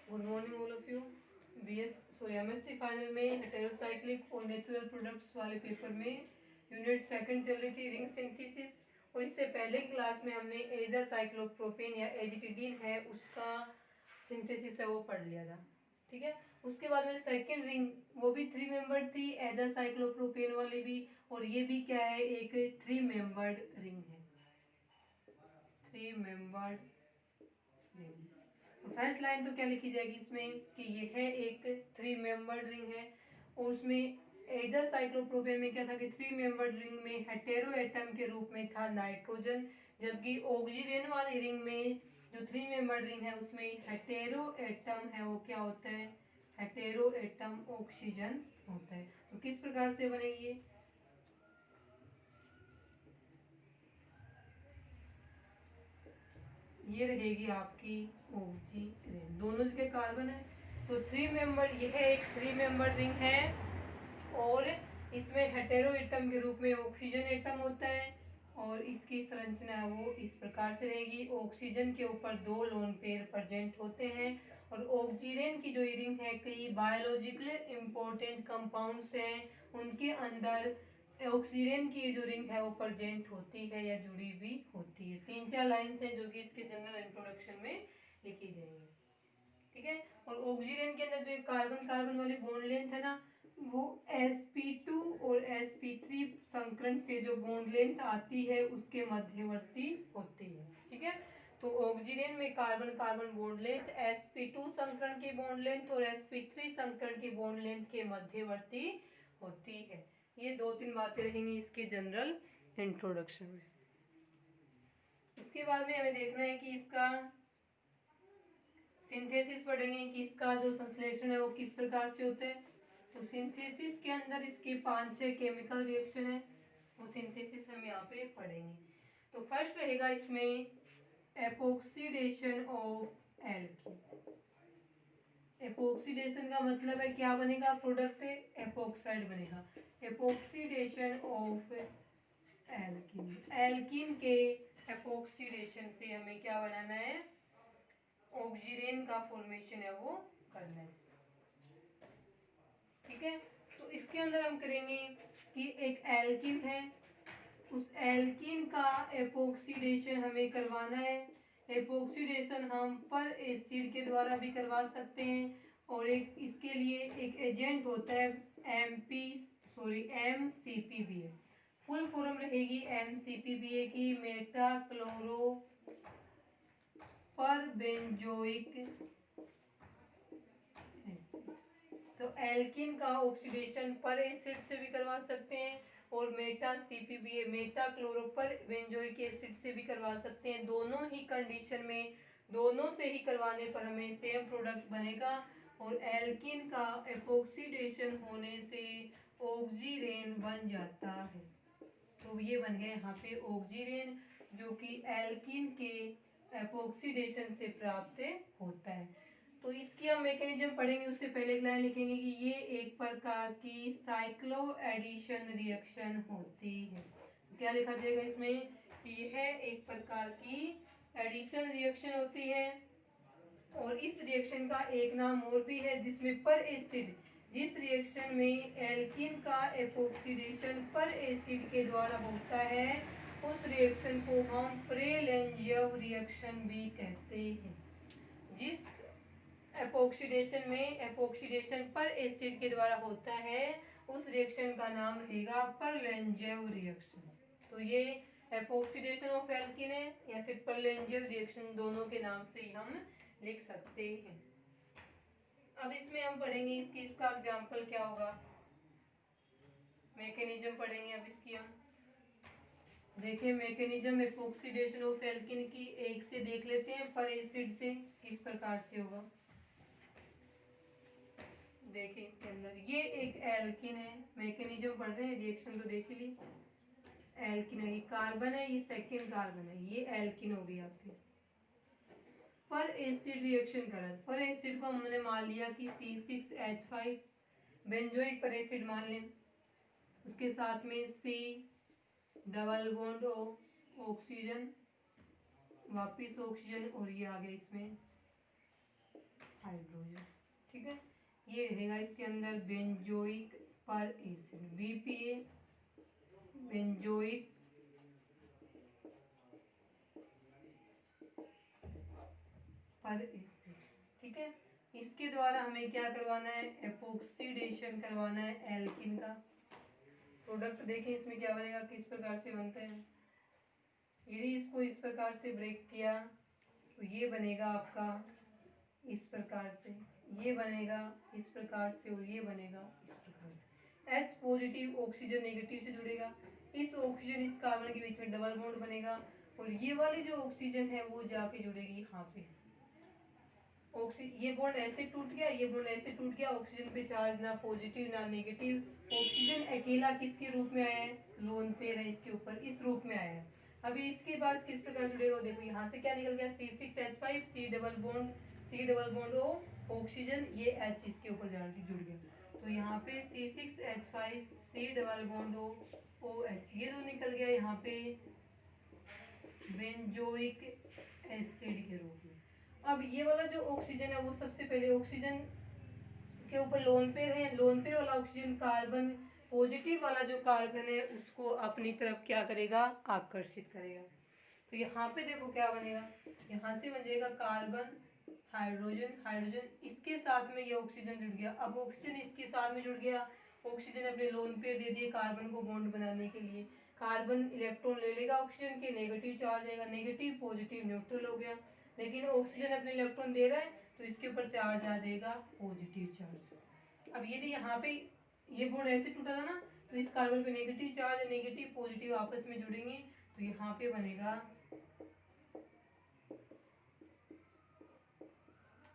Good morning all of you. MSc final में heterocyclic और natural products वाले paper में यूनिट सेकंड चल रही थी रिंग सिंथेसिस। और इससे पहले क्लास में हमने एजासाइक्लोप्रोपेन या एजिटिडीन है उसका सिंथेसिस है वो पढ़ लिया था। ठीक है, उसके बाद में सेकंड रिंग वो भी 3 मेंबर्ड थी, एजासाइक्लोप्रोपेन वाली भी, और ये भी क्या है, एक 3 मेंबर्ड रिंग है, 3 मेंबर्ड रिंग। तो फर्स्ट लाइन तो क्या लिखी जाएगी इसमें कि ये है एक 3 मेंबर्ड रिंग है, और उसमें एजासाइक्लोप्रोपेन में क्या था कि 3 मेंबर्ड रिंग में हेटेरो एटम के रूप में था नाइट्रोजन, जबकि ऑक्सीजन वाली रिंग में जो 3 मेंबर्ड रिंग है उसमें हेटेरो एटम है वो क्या होता है, हेटेरो एटम ऑक्सीजन होता है। तो किस प्रकार से बनेगी ये रहेगी आपकी ऑक्सीजन, दोनों जगह कार्बन है। तो 3 मेंबर, यह एक 3 मेंबर रिंग है और इसमें हेटेरो एटम के रूप में ऑक्सीजन एटम होता है, और इसकी संरचना वो इस प्रकार से रहेगी। ऑक्सीजन के ऊपर 2 लोन पेयर प्रेजेंट होते हैं, और ऑक्सीजन की जो रिंग है कई बायोलॉजिकल इंपॉर्टेंट कंपाउंड्स हैं उनके अंदर ऑक्सीजन की जो रिंग है वो प्रेजेंट होती है या जुड़ी हुई होती है। 3-4 लाइन्स हैं जो कि इसके जनरल इंट्रोडक्शन में लिखी जाएंगी। ठीक है, और ऑक्सीजन के अंदर जो कार्बन कार्बन वाली बॉन्ड लेंथ है ना, वो sp2 और sp3 संकरण से जो बॉन्ड लेंथ आती है उसके मध्यवर्ती होती है। ठीक है, तो ऑक्सीजन में carbon carbon bond length sp2 संकरण की बॉन्ड लेंथ और sp3 संकरण की बॉन्ड लेंथ के मध्यवर्ती होती है। ये 2-3 बातें रहेंगी इसके जनरल इंट्रोडक्शन में। उसके बाद में हमें देखना है कि इसका सिंथेसिस पढ़ेंगे कि इसका जो संश्लेषण है वो किस प्रकार से होता है। तो सिंथेसिस के अंदर इसके 5-6 केमिकल रिएक्शन है, वो सिंथेसिस हम यहाँ पे पढ़ेंगे। तो फर्स्ट रहेगा इसमें एपोक्सीडेशन ऑफ एल्कीन। एपोक्सीडेशन का मतलब है क्या बनेगा, प्रोडक्ट एपोक्साइड बनेगा। एपोक्सीडेशन ऑफ एल्कीन, एल्कीन के एपोक्सीडेशन से हमें क्या बनाना है, ऑक्सीजन का फॉर्मेशन है वो करना है। ठीक है, तो इसके अंदर हम करेंगे कि एक एल्कीन है, उस एल्कीन का एपोक्सीडेशन हमें करवाना है। एपोक्सीडेशन हम पर एसिड के द्वारा भी करवा सकते हैं, और एक इसके लिए एक एजेंट होता है MCPBA। फुल फॉर्म रहेगी MCPBA की, meta chloro per benzoic acid. तो एल्किन का ऑक्सीडेशन पर एसिड से भी करवा सकते हैं, और meta CPBA meta chloro per benzoic acid से भी करवा सकते हैं। दोनों ही कंडीशन में, दोनों से ही करवाने पर हमें सेम प्रोडक्ट बनेगा, और एल्किन का एपोक्सीडेशन होने से ऑक्सीरेन बन जाता है। तो ये बन गए यहाँ पे ऑक्सीरेन, जो कि एल्किन के एपोक्सीडेशन से प्राप्त होता है। तो इसकी हम मैकेनिज्म पढ़ेंगे उससे पहले एक लाइन लिखेंगे कि ये एक प्रकार की साइक्लो एडिशन रिएक्शन होती है। तो क्या लिखा जाएगा इसमें कि यह एक प्रकार की एडिशन रिएक्शन होती है, और इस रिएक्शन का एक नाम और भी है जिसमें पर एसिड, जिस रिएक्शन में एल्कीन का एपोक्सीडेशन पर एसिड के द्वारा होता है उस रिएक्शन को हम प्रेलेंजेव रिएक्शन भी कहते हैं। जिस एपोक्सीडेशन में एपोक्सीडेशन पर एसिड के द्वारा होता है उस रिएक्शन का नाम रहेगा परलेंजेव रिएक्शन। तो ये एपोक्सीडेशन ऑफ एल्कीन है या फिर परलेंजेव रिएक्शन, दोनों के नाम से ही हम लिख सकते हैं। अब इसमें हम पढ़ेंगे इसकी, इसका एग्जाम्पल क्या होगा, मैकेनिज्म पढ़ेंगे। अब इसकी हम देखिए मैकेनिज्म एपोक्सीडेशन ऑफ एल्कीन की एक से देख लेते हैं, पर एसिड से किस प्रकार से होगा। देखिए इसके अंदर ये एक एल्कीन है, मैकेनिज्म पढ़ रहे हैं, रिएक्शन तो देख ही ली। एल्कीन है, ये कार्बन है, ये सेकेंड कार्बन है, ये एल्कीन हो गई आपकी। पर एसिड रिएक्शन करा, पर एसिड को हमने मान लिया कि C6H5 बेंजोइक पर एसिड मान लें, उसके साथ में C double bond O oxygen, वापिस ऑक्सीजन, और ये आ गया इसमें हाइड्रोजन। ठीक है, ये रहेगा इसके अंदर बेंजोइक पर एसिड, BPA बेंजोइक पर एसिड। ठीक है, इसके द्वारा हमें क्या करवाना है, एपोक्सीडेशन करवाना है एल्किन का। प्रोडक्ट देखें इसमें क्या बनेगा, किस प्रकार से बनते हैं। यदि इसको इस प्रकार से ब्रेक किया तो ये बनेगा आपका इस प्रकार से, ये बनेगा इस प्रकार से और ये बनेगा इस प्रकार से। H पॉजिटिव ऑक्सीजन नेगेटिव से जुड़ेगा, इस ऑक्सीजन इस कार्बन के बीच में डबल बॉन्ड बनेगा और ये वाली जो ऑक्सीजन है वो जाके जुड़ेगी यहाँ पे। ये बॉन्ड ऐसे टूट गया, ये बॉन्ड ऐसे टूट गया, ऑक्सीजन पे चार्ज ना पॉजिटिव ना नेगेटिव। ऑक्सीजन अकेला किसके रूप में आया है, लोन पेयर है इसके ऊपर, इस रूप में आया है। अभी इसके बाद किस प्रकार जुड़ेगा, देखो यहाँ से क्या निकल गया, C6H5 C double bond O oxygen, ये H इसके ऊपर जुड़ गया, तो यहाँ पे C6H5 C double bond O OH, ये तो निकल गया यहाँ पे बेंजोइक एसिड के रूप में। अब ये वाला जो ऑक्सीजन है वो सबसे पहले ऑक्सीजन के ऊपर लोन पेयर है, लोन पेयर वाला ऑक्सीजन कार्बन पॉजिटिव वाला जो कार्बन है उसको अपनी तरफ क्या करेगा, आकर्षित करेगा। तो यहाँ पे देखो क्या बनेगा, यहाँ से बन जाएगा कार्बन हाइड्रोजन, इसके साथ में ये ऑक्सीजन जुड़ गया। अब ऑक्सीजन इसके साथ में जुड़ गया, ऑक्सीजन अपने लोन पेयर दे दिए कार्बन को बॉन्ड बनाने के लिए। कार्बन इलेक्ट्रॉन ले लेगा ऑक्सीजन के, नेगेटिव चार्ज आएगा, नेगेटिव पॉजिटिव न्यूट्रल हो गया। लेकिन ऑक्सीजन अपने इलेक्ट्रॉन दे रहा है तो इसके ऊपर चार्ज आ जाएगा पॉजिटिव चार्ज। अब यदि यहाँ पे ये बॉन्ड ऐसे टूटा था ना, तो इस कार्बन पे नेगेटिव चार्ज है, नेगेटिव पॉजिटिव आपस में जुड़ेंगे तो यहाँ पे बनेगा,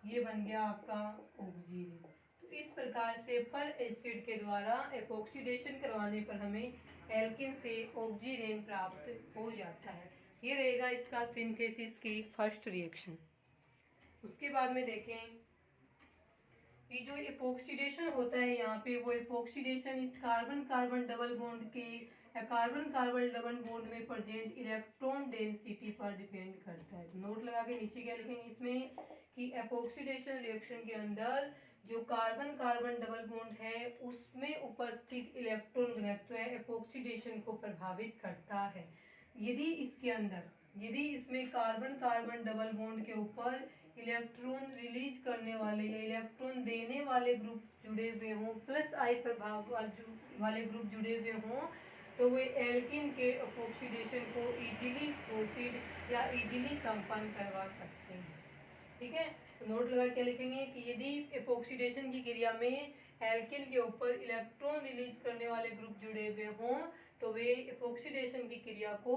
ये बन गया आपका ऑक्सीजन। तो इस प्रकार से पर एसिड के द्वारा एपोक्सीडेशन करवाने पर हमें एल्किन से ऑक्सीजन प्राप्त हो जाता है। ये रहेगा इसका सिंथेसिस की फर्स्ट रिएक्शन। उसके बाद में देखें ये जो एपोक्सीडेशन होता है यहाँ पे, वो एपोक्सीडेशन इस कार्बन कार्बन डबल बॉन्ड के कार्बन कार्बन डबल बॉन्ड में प्रेजेंट इलेक्ट्रॉन डेंसिटी पर डिपेंड करता है। तो नोट लगा के नीचे क्या लिखेंगे इसमें कि एपोक्सीडेशन रिएक्शन के अंदर जो कार्बन कार्बन डबल बॉन्ड है उसमें उपस्थित इलेक्ट्रॉन घनत्व एपोक्सीडेशन को प्रभावित करता है। यदि इसमें कार्बन कार्बन डबल बॉन्ड के ऊपर इलेक्ट्रॉन रिलीज करने वाले या इलेक्ट्रॉन देने वाले ग्रुप जुड़े हुए हों, प्लस आई प्रभाव वाले ग्रुप जुड़े हुए हों, तो वे एल्किन के एपोक्सीडेशन को इजीली प्रोसीड या इजीली संपन्न करवा सकते हैं। ठीक है, तो नोट लगा क्या लिखेंगे कि यदि एपोक्सीडेशन की क्रिया में एल्किन के ऊपर इलेक्ट्रॉन रिलीज करने वाले ग्रुप जुड़े हुए हों तो वे एपोक्सीडेशन की क्रिया को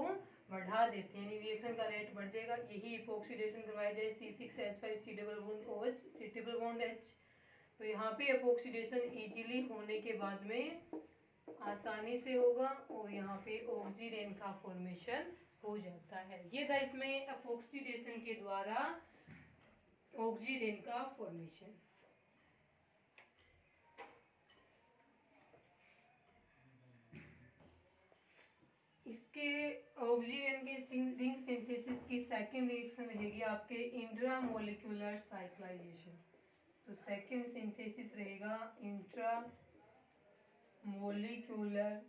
बढ़ा देते हैं, यानी रिएक्शन का रेट बढ़ जाएगा। यही एपोक्सीडेशन करवाया जाए C6H5 C double bond OH C triple bond H, तो यहाँ पे एपोक्सीडेशन इजीली होने के बाद में आसानी से होगा और यहाँ पे ऑक्सीजन का फॉर्मेशन हो जाता है। ये था इसमें एपोक्सीडेशन के द्वारा ऑक्सीजन का फॉर्मेशन। इसके ऑक्सीजन के रिंग सिंथेसिस की सेकंड रिएक्शन रहेगी आपके इंट्रामोलिक्यूलर साइक्लाइजेशन। तो सेकंड सिंथेसिस रहेगा इंट्रामोलिक्यूलर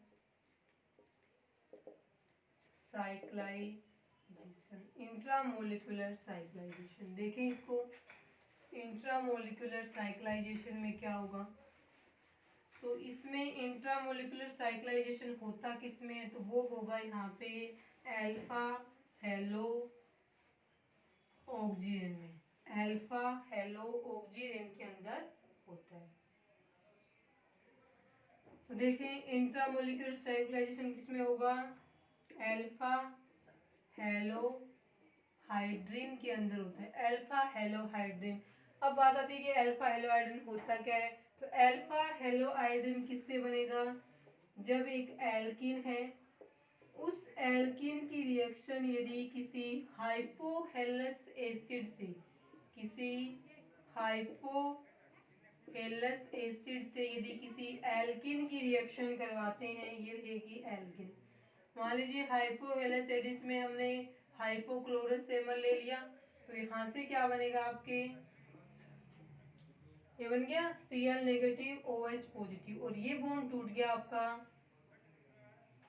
साइक्लाइजेशन। देखें इसको, इंट्रामोलिक्यूलर साइक्लाइजेशन में क्या होगा, तो इसमें इंट्रामोलिकुलर साइक्लाइजेशन होता किसमें है, तो वो होगा यहाँ पे अल्फा हेलो ऑक्सीजन में, अल्फा हेलो ऑक्सीजन के अंदर होता है। तो देखें इंट्रामोलिकुलर साइक्लाइजेशन किसमें होगा, अल्फा हेलो हाइड्रीन के अंदर होता है, अल्फा हेलो हाइड्रीन। अब बात आती है कि अल्फा हेलो हाइड्रीन होता क्या है, तो अल्फा हेलो हाइड्रीन किससे बनेगा, जब एक एल्कीन है उस एल्कीन की रिएक्शन यदि किसी हाइपोहेलस एसिड से यदि किसी एल्कीन की रिएक्शन करवाते हैं, ये रहेगी एल्कीन। मान लीजिए हाइपोहेलस एसिड में हमने हाइपोक्लोरस सेमर ले लिया, तो यहाँ से क्या बनेगा आपके ये बन गया Cl नेगेटिव OH पॉजिटिव, और ये बॉन्ड टूट गया आपका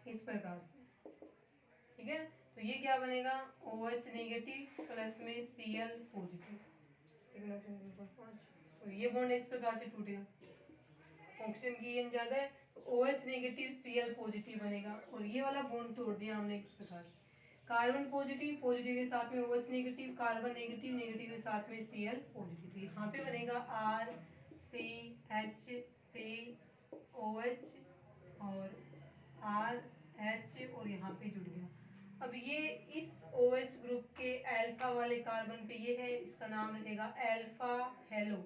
इस प्रकार से, ठीक है। तो ये क्या बनेगा, OH नेगेटिव प्लस में Cl पॉजिटिव, तो ये बॉन्ड इस प्रकार से टूटेगा, ऑक्सीजन की एन ज्यादा है तो OH नेगेटिव Cl पॉजिटिव बनेगा, और ये वाला बॉन्ड तोड़ दिया हमने इस प्रकार से, कार्बन पॉजिटिव, पॉजिटिव के साथ में OH negative, carbon negative, negative के साथ में Cl पॉजिटिव, तो यहाँ पे बनेगा RCHCOH और RH, और यहाँ पे जुड़ गया। अब ये इस OH ग्रुप के अल्फा वाले कार्बन पे ये है, इसका नाम रहेगा अल्फा हेलो,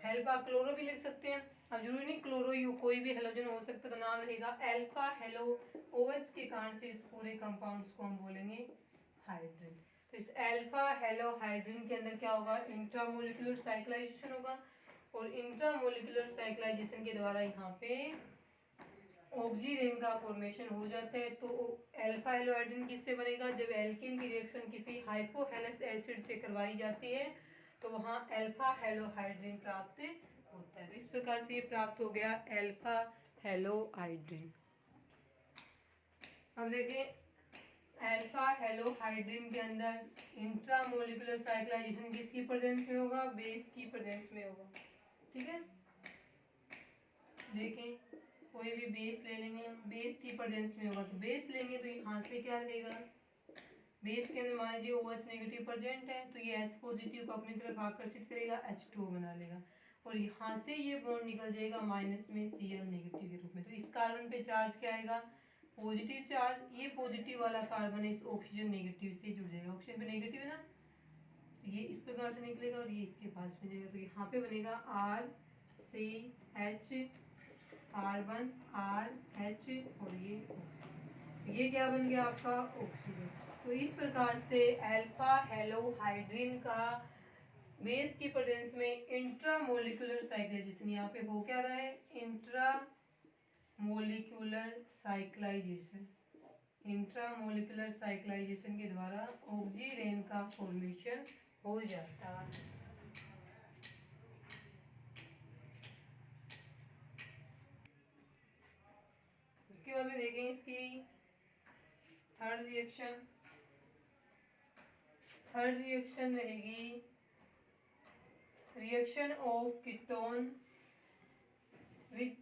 हेल्पा क्लोरो भी लिख सकते हैं, अब जरूरी नहीं क्लोरो ही हो, कोई भी हेलोजन हो सकता है, तो नाम रहेगा अल्फा हेलो। OH के कारण से इस पूरे कंपाउंड्स को हम बोलेंगे हाइड्रोजन। तो इस अल्फा हेलो हाइड्रोजन के अंदर क्या होगा, इंट्रामोलिकुलर साइक्लाइजेशन होगा, और इंट्रामोलिकुलर साइक्लाइजेशन के द्वारा यहाँ पे ऑक्सीजन का फॉर्मेशन हो जाता है। तो अल्फा हेलोहाइड्रोजन किससे बनेगा, जब एल्किन की रिएक्शन किसी हाइपोहेलस एसिड से करवाई जाती है तो वहाँ अल्फा हेलोहाइड्रोजन प्राप्त होता है। तो इस प्रकार से ये प्राप्त हो गया अल्फा हेलोहाइड्रोजन। अब देखें अल्फा हेलोहाइड्रोजन के अंदर इंट्रामोलिकुलर साइक्लाइजेशन किसकी प्रेजेंस में होगा, बेस की प्रेजेंस में होगा, ठीक है। देखें कोई भी बेस ले लेंगे, बेस की प्रेजेंस में होगा, तो बेस लेंगे तो यहाँ से क्या रहेगा, बेस के अंदर मान लीजिए OH नेगेटिव प्रेजेंट है तो ये H पॉजिटिव को अपनी तरफ आकर्षित करेगा, H2 बना लेगा, और यहाँ से ये बॉन्ड निकल जाएगा माइनस में Cl नेगेटिव के रूप में। तो इस कार्बन पे चार्ज क्या आएगा, पॉजिटिव चार्ज, ये पॉजिटिव वाला कार्बन इस ऑक्सीजन नेगेटिव से जुड़ जाएगा, ऑक्सीजन पे नेगेटिव है ना, तो ये इस प्रकार से निकलेगा और ये इसके पास में जाएगा, तो यहाँ पे बनेगा RCH कार्बन RH और ये ऑक्सीजन, ये क्या बन गया आपका ऑक्सीजन। तो इस प्रकार से अल्फा हेलोहाइड्रिन का बेस की प्रेजेंस में इंट्रामोलिकुलर साइक्लाइजेशन, यहाँ पे हो क्या रहा है, इंट्रामोलिकुलर साइक्लाइजेशन, इंट्रामोलिकुलर साइक्लाइजेशन के द्वारा ऑक्सीजन का फॉर्मेशन हो जाता है। उसके बाद में देखें इसकी थर्ड रिएक्शन रहेगी reaction of ketone with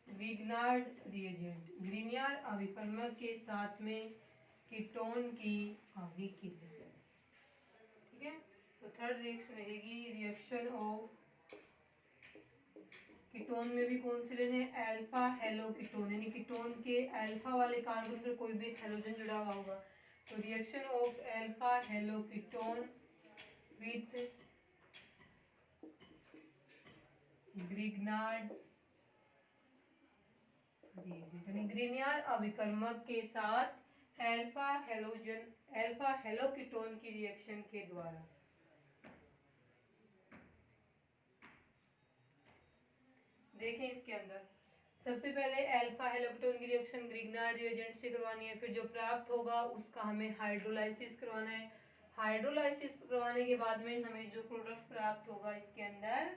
Grignard reagent, Grignard अभिकर्मक के साथ में कीटोन की अभिक्रिया, ठीक है। तो थर्ड रिएक्शन रहेगी रिएक्शन ऑफ कीटोन में भी कौन से लेने हैं, अल्फा हेलो कीटोन, यानी कीटोन के अल्फा वाले कार्बन पर कोई भी हेलोजन जुड़ा हुआ होगा, तो reaction of alpha halo ketone with Grignard यानी ग्रिनियर अभिकर्मक के साथ अल्फा हेलो कीटोन की रिएक्शन के द्वारा। देखें इसके अंदर सबसे पहले अल्फा हेलोकीटोन की रिएक्शन ग्रिग्नार्ड रिएजेंट से करवानी है, फिर जो प्राप्त होगा उसका हमें हाइड्रोलाइसिस करवाना है, हाइड्रोलाइसिस करवाने के बाद में हमें जो प्रोडक्ट प्राप्त होगा इसके अंदर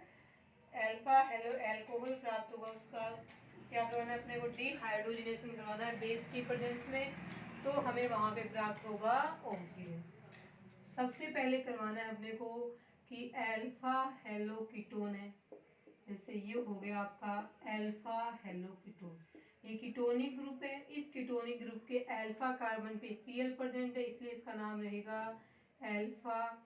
अल्फा हेलो अल्कोहल प्राप्त होगा, उसका क्या करवाना है, अपने को डीहाइड्रोजनेशन करवाना है बेस की प्रेजेंस में, तो हमें वहां पे प्राप्त होगा ऑक्सीजन। सबसे पहले करवाना है अपने को कि अल्फा हेलो कीटोन है, जैसे ये हो गया आपका अल्फा हेलो कीटोन, ये कीटोनिक ग्रुप है, इस कीटोनिक ग्रुप के अल्फा कार्बन पे Cl प्रेजेंट है, इसलिए इसका नाम रहेगा अल्फा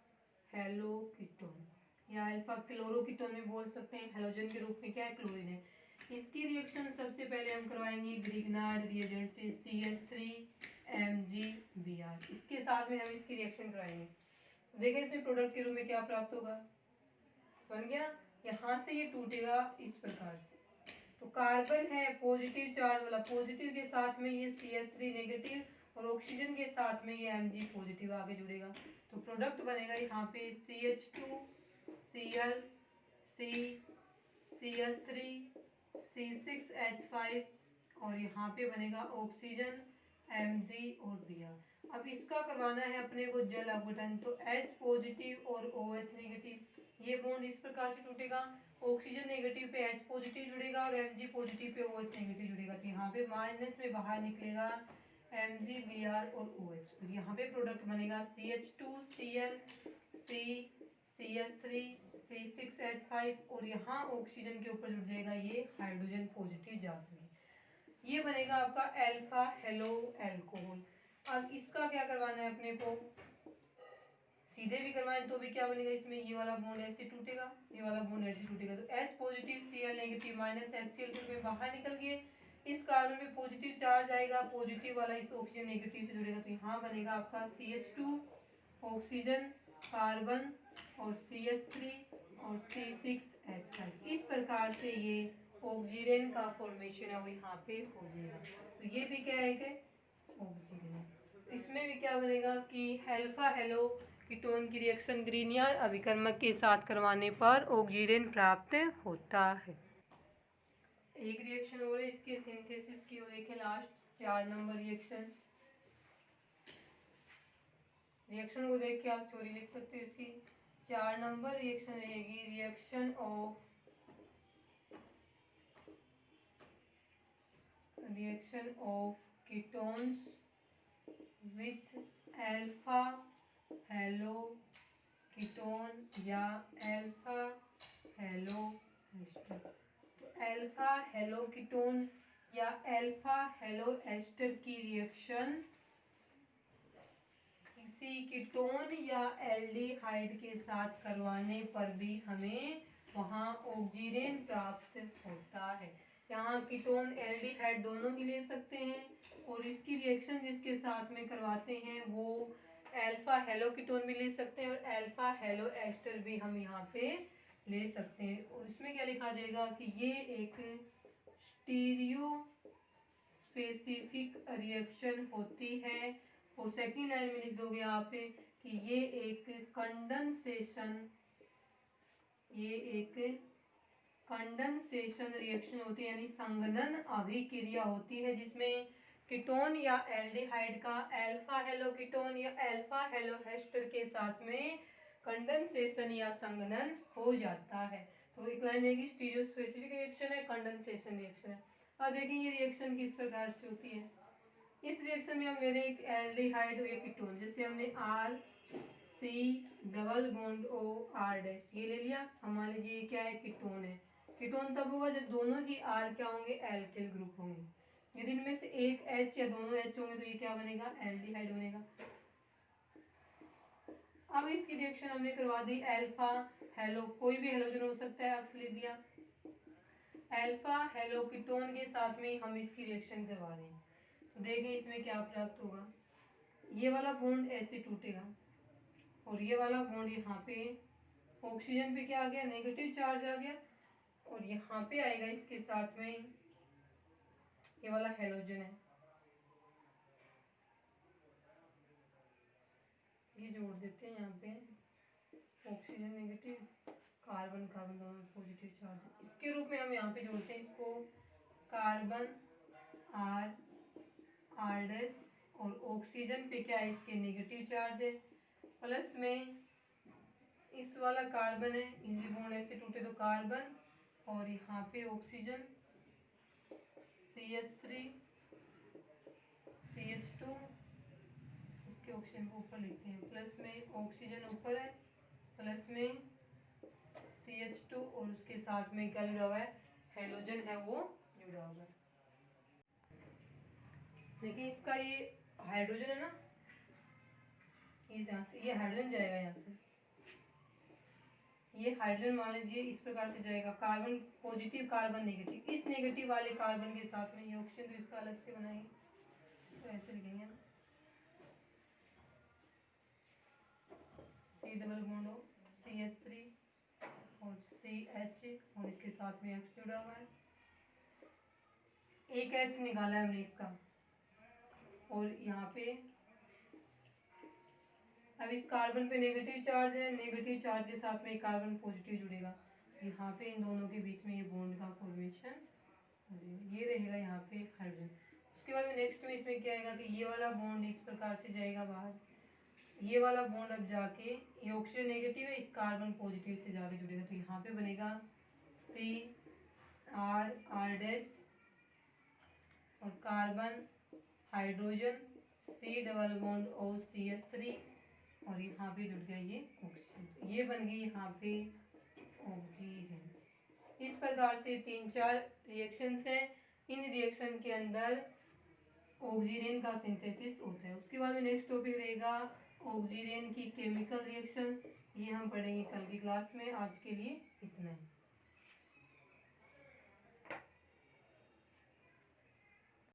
हेलो कीटोन, या अल्फा क्लोरो कीटोन में बोल सकते हैं, हेलोजन के रूप में क्या है, क्लोरीन है। इसकी रिएक्शन सबसे पहले हम करवाएंगे ग्रिग्नार्ड रिएजेंट से CH3MgBr, इसके साथ में हम इसकी रिएक्शन कराएंगे। देखिए इसमें प्रोडक्ट के रूप में क्या प्राप्त होगा, बन गया, यहाँ से ये टूटेगा इस प्रकार से, तो कार्बन है पॉजिटिव चार्ज वाला, पॉजिटिव के साथ में ये CH3 नेगेटिव और ऑक्सीजन के साथ में ये Mg पॉजिटिव आगे जुड़ेगा, तो प्रोडक्ट बनेगा यहाँ पे CH2 Cl C CH3 C6H5 और यहाँ पे बनेगा ऑक्सीजन Mg और Br। अब इसका करवाना है अपने को जल अपघटन, तो H पॉजिटिव और OH नेगेटिव, ये बॉन्ड इस प्रकार से टूटेगा। ऑक्सीजन नेगेटिव पे H पॉजिटिव जुड़ेगा और Mg positive pay OH negative जुड़ेगा, तो यहाँ पे माइनस में बाहर निकलेगा Mg Br और OH, और यहाँ पे प्रोडक्ट बनेगा CH2Cl C CH3 C6H5, और यहाँ ऑक्सीजन के ऊपर जुड़ जाएगा ये हाइड्रोजन पॉजिटिव जाकर, ये बनेगा आपका अल्फा हेलो अल्कोहल। अब इसका क्या करवाना है अपने को, सीधे भी करवाएं तो भी क्या बनेगा, इसमें ये वाला बॉन्ड ऐसे टूटेगा, ये वाला बॉन्ड ऐसे टूटेगा, तो H positive Cl negative minus HCl group में बाहर निकल गए, इस कार्बन में पॉजिटिव चार्ज आएगा, पॉजिटिव वाला इस ऑक्सीजन नेगेटिव से जुड़ेगा, तो यहाँ बनेगा आपका CH2 ऑक्सीजन कार्बन और CH3 और C6H5, इस प्रकार से ये ऑक्सीजन का फॉर्मेशन है वो यहाँ पे हो जाएगा। तो ये भी क्या है कि ऑक्सीजन, इसमें भी क्या बनेगा कि अल्फा हेलो कीटोन की रिएक्शन ग्रीनियर अभिकर्मक के साथ करवाने पर ऑक्सीजन प्राप्त होता है। एक रिएक्शन और है इसके सिंथेसिस की, वो देखें लास्ट 4 नंबर रिएक्शन, रिएक्शन को देख के आप थ्योरी लिख सकते हो इसकी। 4 नंबर रिएक्शन रहेगी reaction of ketones with alpha halo ketone या अल्फा हेलो एस्टर। तो अल्फा हेलो कीटोन या अल्फा हेलो एस्टर की रिएक्शन किसी कीटोन या एल्डिहाइड के साथ करवाने पर भी हमें वहाँ ऑक्सीजन प्राप्त होता है। यहाँ कीटोन एल्डिहाइड दोनों ही ले सकते हैं, और इसकी रिएक्शन जिसके साथ में करवाते हैं वो अल्फा हेलो कीटोन भी ले सकते हैं और अल्फा हेलो एस्टर भी हम यहाँ पे ले सकते हैं। और इसमें क्या लिखा जाएगा कि ये एक स्टीरियो स्पेसिफिक रिएक्शन होती है, और सेकंड लाइन में लिख दोगे आप कि ये एक कंडेंसेशन रिएक्शन होती है, यानी संघनन अभिक्रिया होती है, जिसमें कीटोन या एल्डिहाइड का अल्फा हेलो कीटोन या अल्फा हेलो एस्टर के साथ में कंडेंसेशन या संघनन हो जाता है। तो एक लाइन रहेगी स्टीरियो स्पेसिफिक रिएक्शन है, कंडेंसेशन रिएक्शन है। अब देखिए ये रिएक्शन किस प्रकार से होती है। इस रिएक्शन में हम ले रहे हैं एक एल्डिहाइड और एक कीटोन, जैसे हमने R C double bond O R dash ये ले लिया, हम मान लीजिए क्या है कीटोन है। कीटोन तब होगा जब दोनों ही R क्या होंगे, एल्किल ग्रुप होंगे। यदि इनमें से एक H या दोनों H होंगे तो ये क्या बनेगा, एल्डिहाइड बनेगा। अब इसकी रिएक्शन हमने करवा दी अल्फा हेलो, कोई भी हेलोजन हो सकता है, अक्स लिख दिया। अल्फा हेलो कीटोन के साथ में हम इसकी रिएक्शन करवा रहे हैं, तो देखें इसमें क्या प्राप्त होगा। ये वाला बॉन्ड ऐसे टूटेगा और ये वाला बॉन्ड यहाँ पे ऑक्सीजन पे क्या आ गया, नेगेटिव चार्ज आ गया, और यहाँ पे आएगा इसके साथ में ये वाला हेलोजन है, ये जोड़ देते हैं यहाँ पे, ऑक्सीजन नेगेटिव कार्बन कार्बन दोनों पॉजिटिव चार्ज, इसके रूप में हम यहाँ पे जोड़ते हैं इसको कार्बन R डैश, और ऑक्सीजन पे क्या है, इसके नेगेटिव चार्ज है, प्लस में इस वाला कार्बन है, इसी बॉन्ड ऐसे टूटे तो कार्बन, और यहाँ पे ऑक्सीजन CH3 CH2, इसके ऑक्सीजन को ऊपर लिखते हैं, प्लस में ऑक्सीजन ऊपर है, प्लस में CH2, और उसके साथ में क्या जुड़ा हुआ है, हेलोजन है वो जुड़ा हुआ है। देखिए इसका ये हाइड्रोजन है ना, यहाँ से ये हाइड्रोजन जाएगा, यहाँ से ये हाइड्रोजन मान लीजिए इस प्रकार से जाएगा, कार्बन पॉजिटिव कार्बन नेगेटिव, इस नेगेटिव वाले कार्बन के साथ में ये ऑक्सीजन, तो इसका अलग से बनाएंगे, तो ऐसे लिखेंगे ना, C डबल बॉन्ड CH3 और CH, और इसके साथ में X जुड़ा हुआ है, एक H निकाला है हमने इसका, और यहाँ पे अब इस कार्बन पे नेगेटिव चार्ज है, नेगेटिव चार्ज के साथ में कार्बन पॉजिटिव जुड़ेगा, यहाँ पे इन दोनों के बीच में ये बॉन्ड का फॉर्मेशन हो जाएगा, ये रहेगा यहाँ पे हाइड्रोजन। उसके बाद में नेक्स्ट में इसमें क्या आएगा कि ये वाला बॉन्ड इस प्रकार से जाएगा बाहर, ये वाला बॉन्ड अब जाके, ये ऑक्सीजन नेगेटिव है, इस कार्बन पॉजिटिव से जाके जुड़ेगा, तो यहाँ पे बनेगा CR और carbon hydrogen C double bond OCH3 और यहाँ पे जुड़ गया ये ऑक्सीजन, ये बन गई यहाँ पे ऑक्सीजन। इस प्रकार से 3-4 रिएक्शंस हैं। इन रिएक्शन के अंदर ऑक्सीजन का सिंथेसिस होता है। उसके बाद में नेक्स्ट टॉपिक रहेगा ऑक्सीजन की केमिकल रिएक्शन, ये हम पढ़ेंगे कल की क्लास में। आज के लिए इतना ही।